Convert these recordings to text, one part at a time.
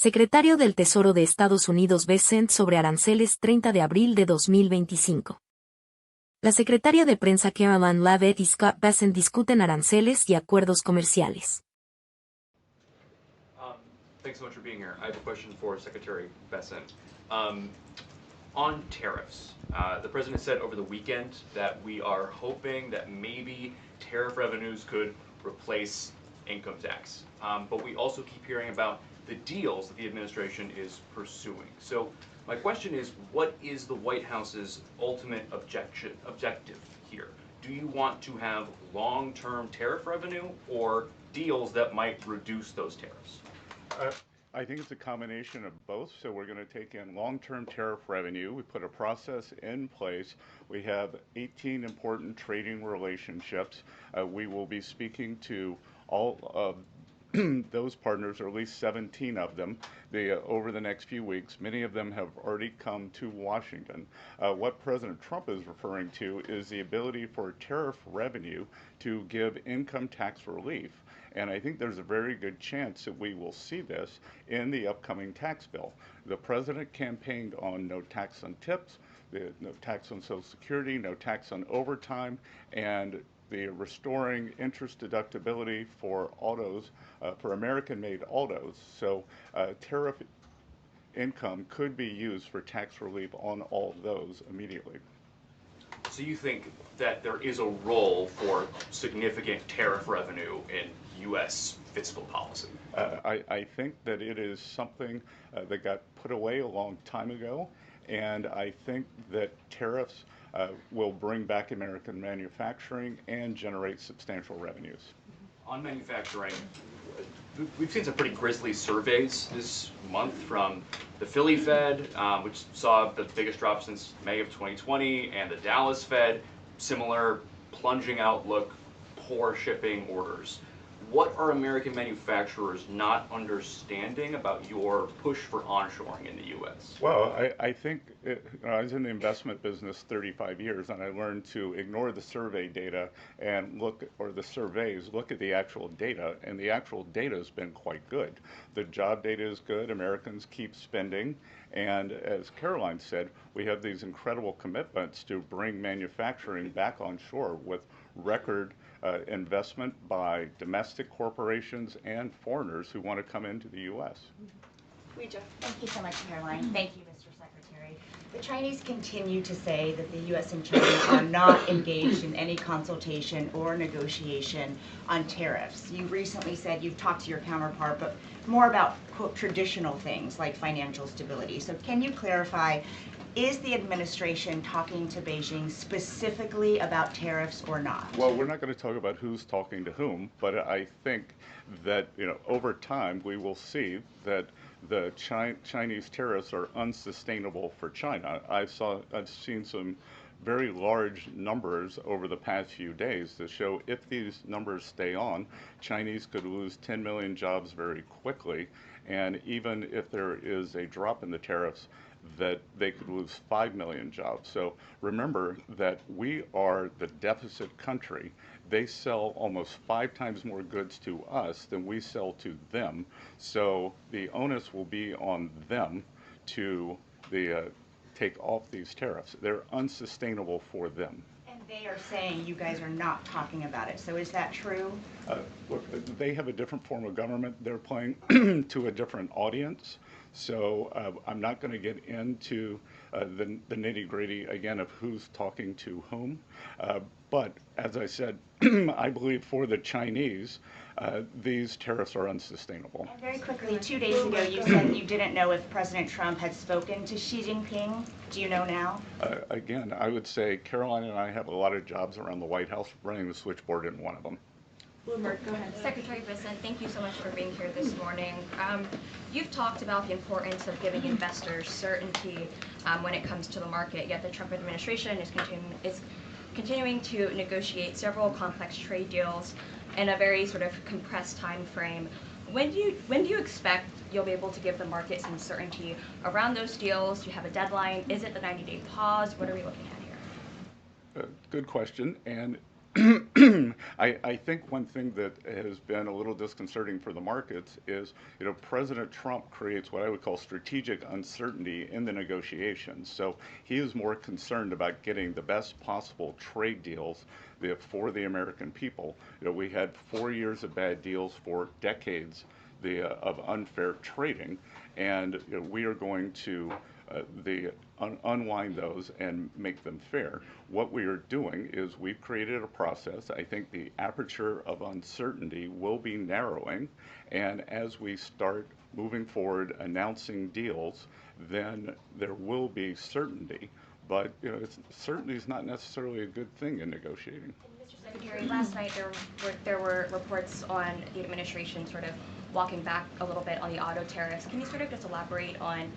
Secretario del Tesoro de Estados Unidos Bessent sobre aranceles 30 de abril de 2025. La secretaria de Prensa Karoline Leavitt y Leavitt Bessent discuten aranceles y acuerdos comerciales. Thanks so much for being here. I have a question for Secretary Bessent. On tariffs, the President said over the weekend that we are hoping that maybe tariff revenues could replace income tax. But we also keep hearing about the deals that the administration is pursuing. So my question is, what is the White House's ultimate objective here? Do you want to have long-term tariff revenue or deals that might reduce those tariffs? I think it's a combination of both. So we're going to take in long-term tariff revenue. We put a process in place. We have 18 important trading relationships. We will be speaking to all of those partners, or at least 17 of them, over the next few weeks. Many of them have already come to Washington. What President Trump is referring to is the ability for tariff revenue to give income tax relief. And I think there's a very good chance that we will see this in the upcoming tax bill. The president campaigned on no tax on tips, no tax on Social Security, no tax on overtime, and the restoring interest deductibility for autos, for American-made autos. So tariff income could be used for tax relief on all of those immediately. So you think that there is a role for significant tariff revenue in U.S. fiscal policy? I think that it is something that got put away a long time ago, and I think that tariffs will bring back American manufacturing and generate substantial revenues. On manufacturing, we've seen some pretty grisly surveys this month from the Philly Fed, which saw the biggest drop since May of 2020, and the Dallas Fed, similar plunging outlook, poor shipping orders. What are American manufacturers not understanding about your push for onshoring in the U.S.? Well, I think I was in the investment business 35 years, and I learned to ignore the survey data and look at the actual data, and the actual data has been quite good. The job data is good. Americans keep spending, and as Karoline said, we have these incredible commitments to bring manufacturing back on shore with record investment by domestic corporations and foreigners who want to come into the U.S. Thank you so much, Karoline. Thank you, Mr. Secretary. The Chinese continue to say that the U.S. and China are not engaged in any consultation or negotiation on tariffs. You recently said you've talked to your counterpart, but more about, quote, traditional things like financial stability. So can you clarify, is the administration talking to Beijing specifically about tariffs or not? Well, we're not going to talk about who's talking to whom, but I think that over time we will see that the Chinese tariffs are unsustainable for China. I've seen some very large numbers over the past few days that show if these numbers stay on, Chinese could lose 10 million jobs very quickly, and even if there is a drop in the tariffs, that they could lose 5 million jobs. So remember that we are the deficit country. They sell almost 5 times more goods to us than we sell to them. So the onus will be on them to take off these tariffs. They're unsustainable for them. And they are saying you guys are not talking about it. So is that true? Look, they have a different form of government. They're playing to a different audience. So I'm not going to get into the nitty-gritty again of who's talking to whom. But as I said, I believe for the Chinese, these tariffs are unsustainable. And very quickly, 2 days ago, you said you didn't know if President Trump had spoken to Xi Jinping. Do you know now? Again, I would say Karoline and I have a lot of jobs around the White House. Running the switchboard isn't one of them. Bloomberg, go ahead. Secretary Bessent, thank you so much for being here this morning. You've talked about the importance of giving investors certainty when it comes to the market, yet the Trump administration is continuing to negotiate several complex trade deals in a very sort of compressed time frame. When do you expect you'll be able to give the market some certainty around those deals? Do you have a deadline? Is it the 90-day pause? What are we looking at here? Good question. And I think one thing that has been a little disconcerting for the markets is, President Trump creates what I would call strategic uncertainty in the negotiations. So he is more concerned about getting the best possible trade deals for the American people. We had 4 years of bad deals for decades of unfair trading, and we are going to unwind those and make them fair. What we are doing is we've created a process. I think the aperture of uncertainty will be narrowing, and as we start moving forward announcing deals, then there will be certainty. But certainty is not necessarily a good thing in negotiating. Mr. Secretary, last night there were reports on the administration sort of walking back a little bit on the auto tariffs. Can you sort of just elaborate on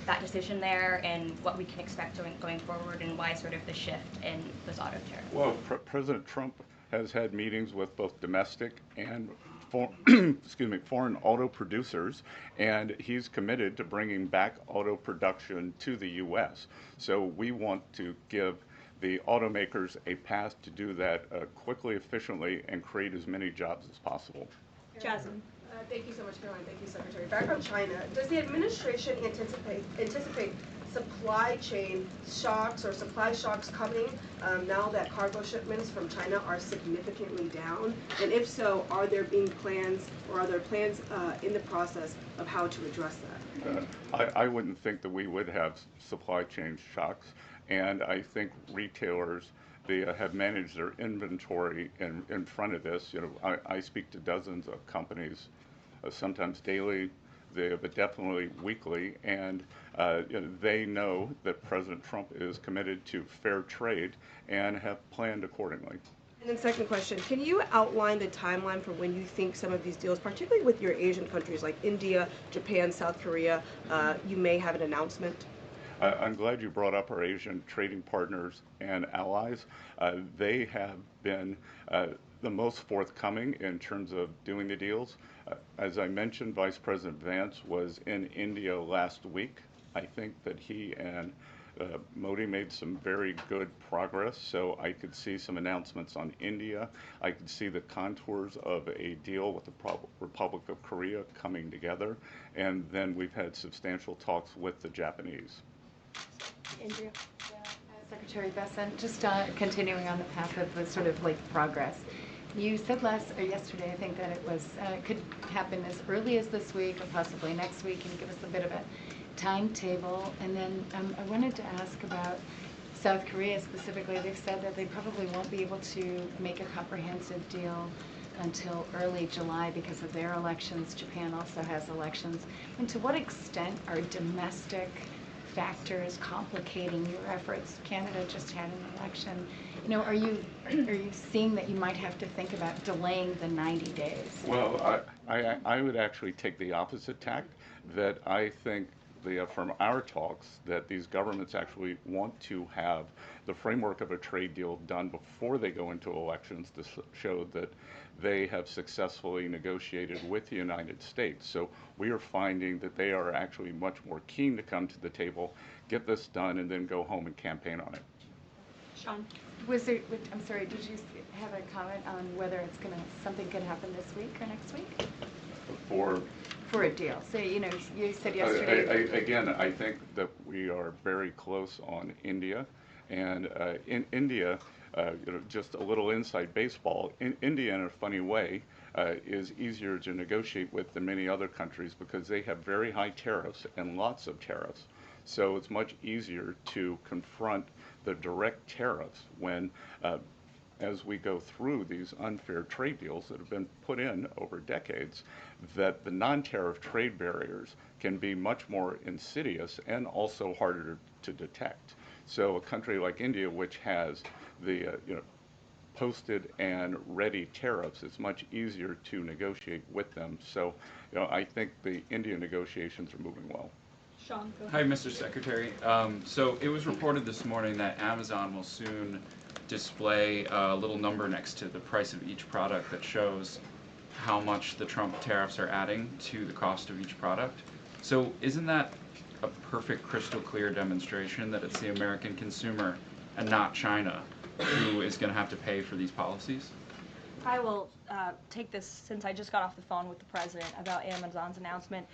that decision there and what we can expect going forward, and why sort of the shift in those auto tariffs? Well, President Trump has had meetings with both domestic and foreign auto producers, and he's committed to bringing back auto production to the U.S. So we want to give the automakers a path to do that quickly, efficiently, and create as many jobs as possible. Jasmine. Thank you so much, Karoline. Thank you, Secretary. Back on China, does the administration anticipate supply chain shocks or supply shocks coming now that cargo shipments from China are significantly down? And if so, are there plans in the process of how to address that? I wouldn't think that we would have supply chain shocks, and I think retailers have managed their inventory in front of this. I speak to dozens of companies, sometimes daily, but definitely weekly, and they know that President Trump is committed to fair trade and have planned accordingly. And then second question, can you outline the timeline for when you think some of these deals, particularly with your Asian countries like India, Japan, South Korea, you may have an announcement? I'm glad you brought up our Asian trading partners and allies. They have been the most forthcoming in terms of doing the deals. As I mentioned, Vice President Vance was in India last week. I think that he and Modi made some very good progress, so I could see some announcements on India. I could see the contours of a deal with the Republic of Korea coming together, and then we've had substantial talks with the Japanese. Andrea? Secretary Bessent, just continuing on the path of the sort of progress. You said yesterday, I think, that it was could happen as early as this week or possibly next week. Can you give us a bit of a timetable? And then I wanted to ask about South Korea specifically. They've said that they probably won't be able to make a comprehensive deal until early July because of their elections. Japan also has elections. And to what extent are domestic factors complicating your efforts? Canada just had an election. Are you seeing that you might have to think about delaying the 90 days? Well, I would actually take the opposite tack, that I think from our talks that these governments actually want to have the framework of a trade deal done before they go into elections to show that they have successfully negotiated with the United States. So we are finding that they are actually much more keen to come to the table, get this done, and then go home and campaign on it. Sean? I'm sorry, did you have a comment on whether something could happen this week or next week? For a deal. So, you said yesterday. Again, I think that we are very close on India. And in India, just a little inside baseball, India, in a funny way, is easier to negotiate with than many other countries because they have very high tariffs and lots of tariffs. So it's much easier to confront the direct tariffs when, as we go through these unfair trade deals that have been put in over decades, that the non-tariff trade barriers can be much more insidious and also harder to detect. So a country like India, which has the posted and ready tariffs, it's much easier to negotiate with them. So I think the India negotiations are moving well. Sean, go Hi, ahead. Mr. Secretary. So it was reported this morning that Amazon will soon display a little number next to the price of each product that shows how much the Trump tariffs are adding to the cost of each product. So isn't that a perfect crystal clear demonstration that it's the American consumer and not China who is going to have to pay for these policies? I will take this since I just got off the phone with the president about Amazon's announcement.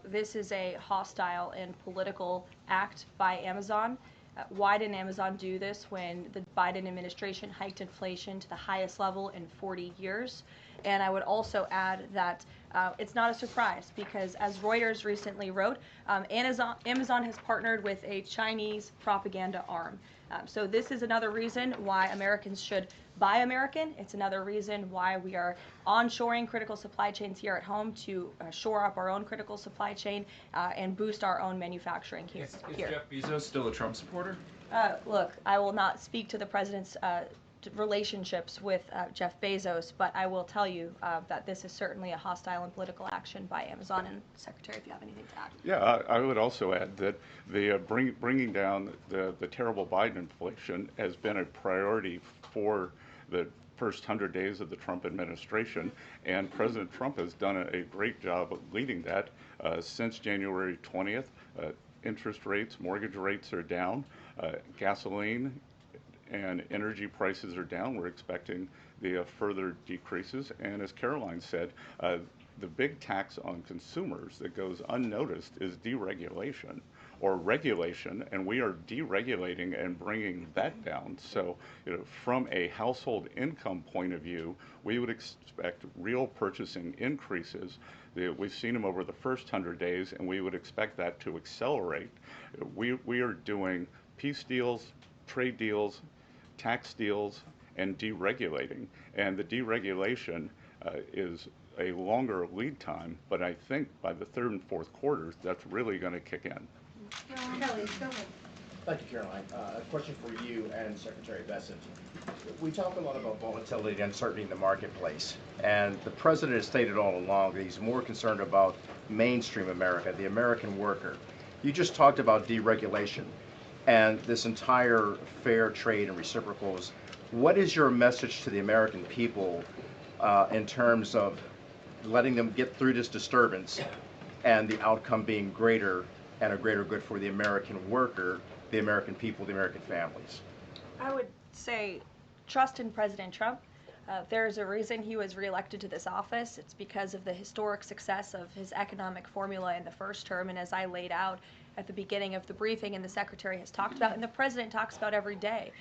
This is a hostile and political act by Amazon. Why didn't Amazon do this when the Biden administration hiked inflation to the highest level in 40 years? And I would also add that it's not a surprise because, as Reuters recently wrote, Amazon has partnered with a Chinese propaganda arm. So this is another reason why Americans should buy American. It's another reason why we are onshoring critical supply chains here at home to shore up our own critical supply chain and boost our own manufacturing here. Is Jeff Bezos still a Trump supporter? Look, I will not speak to the president's relationships with Jeff Bezos, but I will tell you that this is certainly a hostile and political action by Amazon. And Secretary, if you have anything to add. Yeah, I would also add that the bringing down the terrible Biden inflation has been a priority for the first 100 days of the Trump administration, and President Trump has done a great job of leading that since January 20th. Interest rates, mortgage rates are down, gasoline and energy prices are down. We're expecting the further decreases, and as Karoline said, the big tax on consumers that goes unnoticed is deregulation or regulation, and we are deregulating and bringing that down. So, from a household income point of view, we would expect real purchasing increases. We've seen them over the first 100 days, and we would expect that to accelerate. We are doing peace deals, trade deals, tax deals, and deregulating. And the deregulation is a longer lead time, but I think by the third and fourth quarters, that's really going to kick in. Kelly, go ahead. Thank you, Caroline. A question for you and Secretary Bessent. We talk a lot about volatility and uncertainty in the marketplace, and the president has stated all along that he's more concerned about mainstream America, the American worker. You just talked about deregulation and this entire fair trade and reciprocals. What is your message to the American people in terms of letting them get through this disturbance and the outcome being greater and a greater good for the American worker, the American people, the American families? I would say trust in President Trump. There's a reason he was reelected to this office. It's because of the historic success of his economic formula in the first term, and as I laid out at the beginning of the briefing and the Secretary has talked about and the President talks about every day,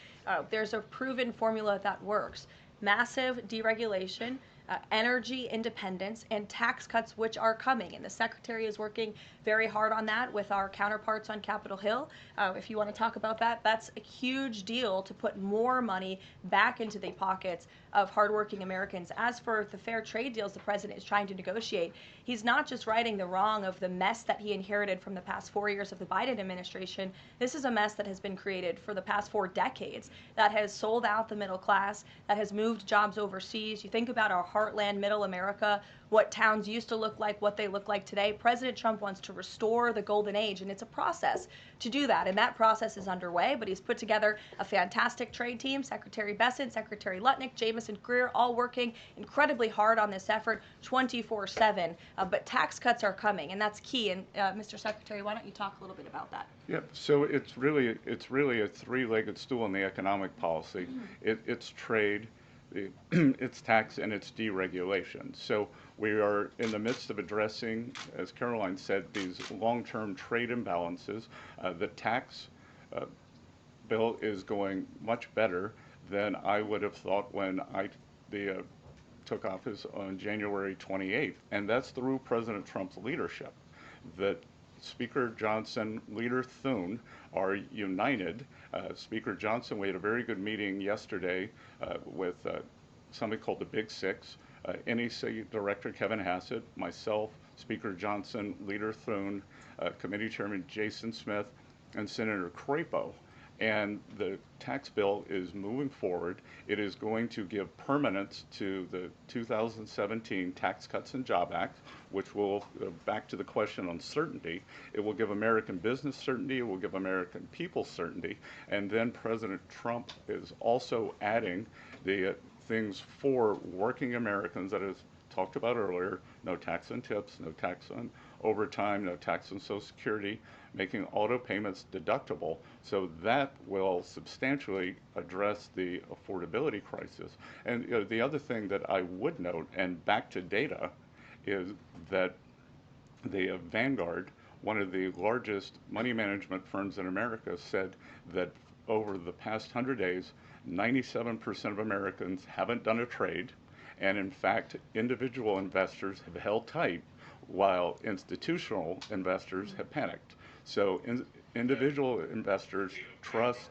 there's a proven formula that works. Massive deregulation, energy independence, and tax cuts, which are coming. And the Secretary is working very hard on that with our counterparts on Capitol Hill. If you want to talk about that, that's a huge deal to put more money back into the pockets of hardworking Americans. As for the fair trade deals the president is trying to negotiate, he's not just righting the wrong of the mess that he inherited from the past 4 years of the Biden administration. This is a mess that has been created for the past 4 decades that has sold out the middle class, that has moved jobs overseas. You think about our heartland, middle America, what towns used to look like, what they look like today. President Trump wants to restore the golden age, and it's a process to do that. And that process is underway, but he's put together a fantastic trade team. Secretary Bessent, Secretary Lutnick, Jamieson Greer, all working incredibly hard on this effort 24/7. But tax cuts are coming, and that's key. And Mr. Secretary, why don't you talk a little bit about that? Yeah, so it's really a three-legged stool in the economic policy. It's trade, it's tax, and it's deregulation. So we are in the midst of addressing, as Karoline said, these long-term trade imbalances. The tax bill is going much better than I would have thought when I took office on January 28th, and that's through President Trump's leadership. That Speaker Johnson, Leader Thune are united. Speaker Johnson, we had a very good meeting yesterday with somebody called the Big Six, NEC Director Kevin Hassett, myself, Speaker Johnson, Leader Thune, Committee Chairman Jason Smith, and Senator Crapo. And the tax bill is moving forward. It is going to give permanence to the 2017 Tax Cuts and Job Act, which will, back to the question on certainty, it will give American business certainty, it will give American people certainty, and then President Trump is also adding the things for working Americans that is talked about earlier, no tax on tips, no tax overtime, no tax on Social Security, making auto payments deductible. So that will substantially address the affordability crisis. And the other thing that I would note, and back to data, is that the Vanguard, one of the largest money management firms in America, said that over the past 100 days, 97% of Americans haven't done a trade, and in fact, individual investors have held tight while institutional investors have panicked. So individual investors trust,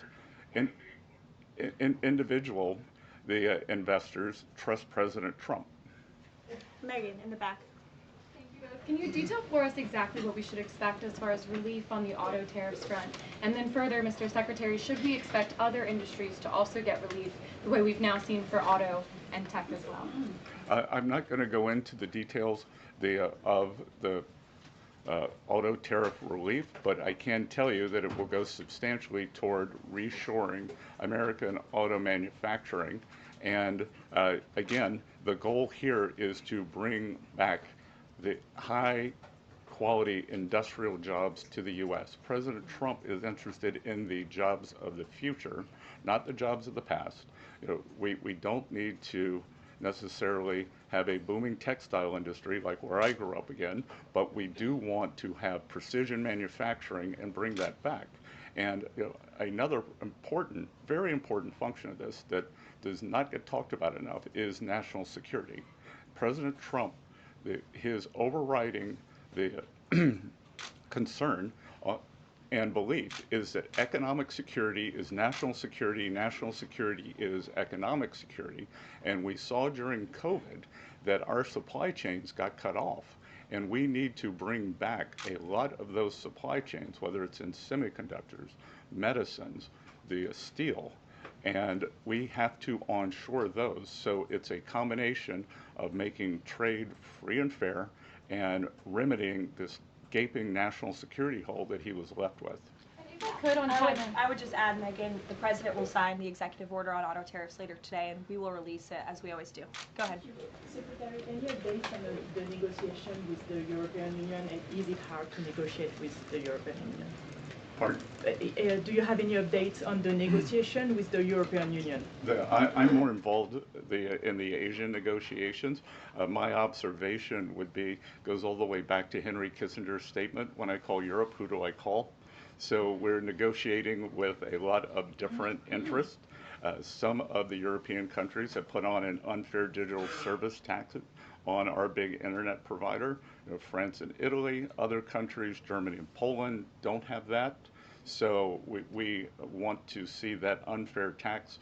the investors trust President Trump. Megan, in the back. Can you detail for us exactly what we should expect as far as relief on the auto tariffs front? And then further, Mr. Secretary, should we expect other industries to also get relief the way we've now seen for auto and tech as well? I'm not going to go into the details of the auto tariff relief, but I can tell you that it will go substantially toward reshoring American auto manufacturing. And again, the goal here is to bring back the high quality industrial jobs to the U.S. President Trump is interested in the jobs of the future, not the jobs of the past. We don't need to necessarily have a booming textile industry like where I grew up again, but we do want to have precision manufacturing and bring that back. And another important, very important function of this that does not get talked about enough is national security. President Trump, his overriding concern and belief is that economic security is national security is economic security. And we saw during COVID that our supply chains got cut off. And we need to bring back a lot of those supply chains, whether it's in semiconductors, medicines, the steel, and we have to onshore those. So it's a combination of making trade free and fair and remedying this gaping national security hole that he was left with. I would just add, Megan, the president will sign the executive order on auto tariffs later today, and we will release it as we always do. Go ahead. Secretary, any updates on the negotiation with the European Union, and is it hard to negotiate with the European Union? Pardon? Do you have any updates on the negotiation with the European Union? I'm more involved in the Asian negotiations. My observation would be, goes all the way back to Henry Kissinger's statement, when I call Europe, who do I call? So we're negotiating with a lot of different interests. Some of the European countries have put on an unfair digital service tax on our big internet provider. France and Italy, other countries, Germany and Poland, don't have that. So we want to see that unfair tax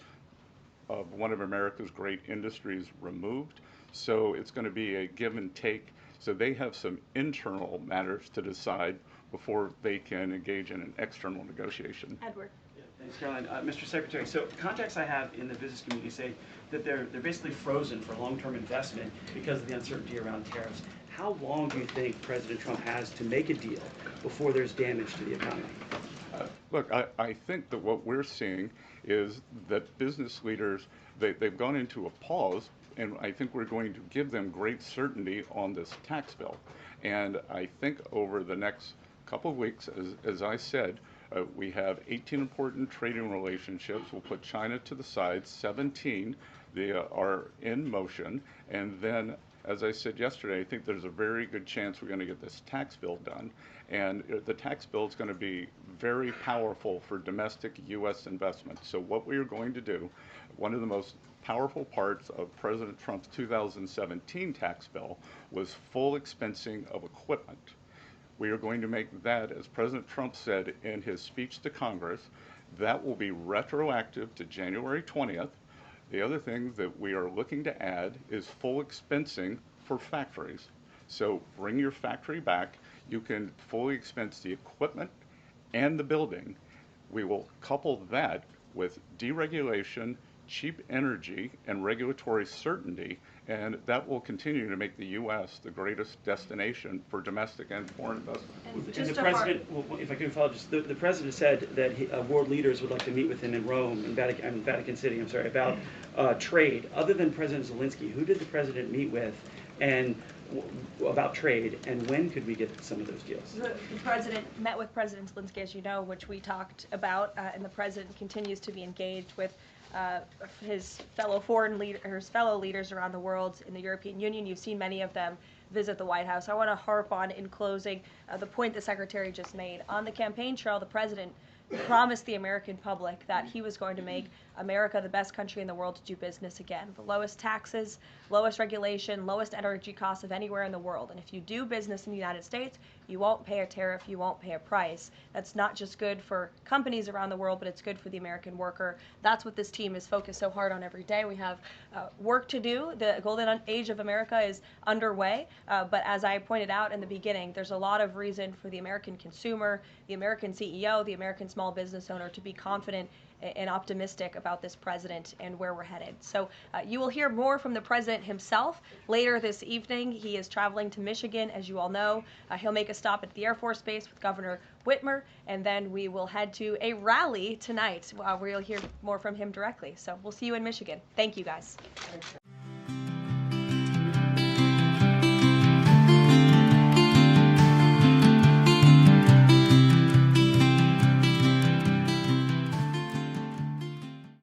of one of America's great industries removed. So it's going to be a give and take. So they have some internal matters to decide before they can engage in an external negotiation. Edward. Thanks, Karoline. Mr. Secretary, so contacts I have in the business community say that they're basically frozen for long-term investment because of the uncertainty around tariffs. How long do you think President Trump has to make a deal before there's damage to the economy? Look, I think that what we're seeing is that business leaders, they've gone into a pause, and I think we're going to give them great certainty on this tax bill. And I think over the next couple of weeks, as I said, we have 18 important trading relationships. We'll put China to the side. 17 they are in motion. And then, as I said yesterday, I think there's a very good chance we're going to get this tax bill done. And the tax bill is going to be very powerful for domestic U.S. investment. So what we are going to do, one of the most powerful parts of President Trump's 2017 tax bill was full expensing of equipment. We are going to make that, as President Trump said in his speech to Congress, that will be retroactive to January 20th. The other thing that we are looking to add is full expensing for factories. So bring your factory back. You can fully expense the equipment and the building. We will couple that with deregulation, cheap energy, and regulatory certainty, and that will continue to make the U.S. the greatest destination for domestic and foreign investment. And the president, well, if I can follow, just the president said that world leaders would like to meet with him in Rome, in Vatican City, about trade. Other than President Zelensky, who did the president meet with, and about trade, and when could we get some of those deals? The president met with President Zelensky, as you know, which we talked about, and the president continues to be engaged with his fellow fellow leaders around the world in the European Union. You've seen many of them visit the White House. I want to harp on, in closing, the point the Secretary just made. On the campaign trail, the president promised the American public that he was going to make America the best country in the world to do business again. The lowest taxes, lowest regulation, lowest energy costs of anywhere in the world. And if you do business in the United States, you won't pay a tariff, you won't pay a price. That's not just good for companies around the world, but it's good for the American worker. That's what this team is focused so hard on every day. We have work to do. The golden age of America is underway, but as I pointed out in the beginning, there's a lot of reason for the American consumer, the American CEO, the American small business owner to be confident and optimistic about this president and where we're headed. So you will hear more from the president himself later this evening. He is traveling to Michigan, as you all know. He'll make a stop at the Air Force Base with Governor Whitmer, and then we will head to a rally tonight where you'll hear more from him directly. So we'll see you in Michigan. Thank you, guys.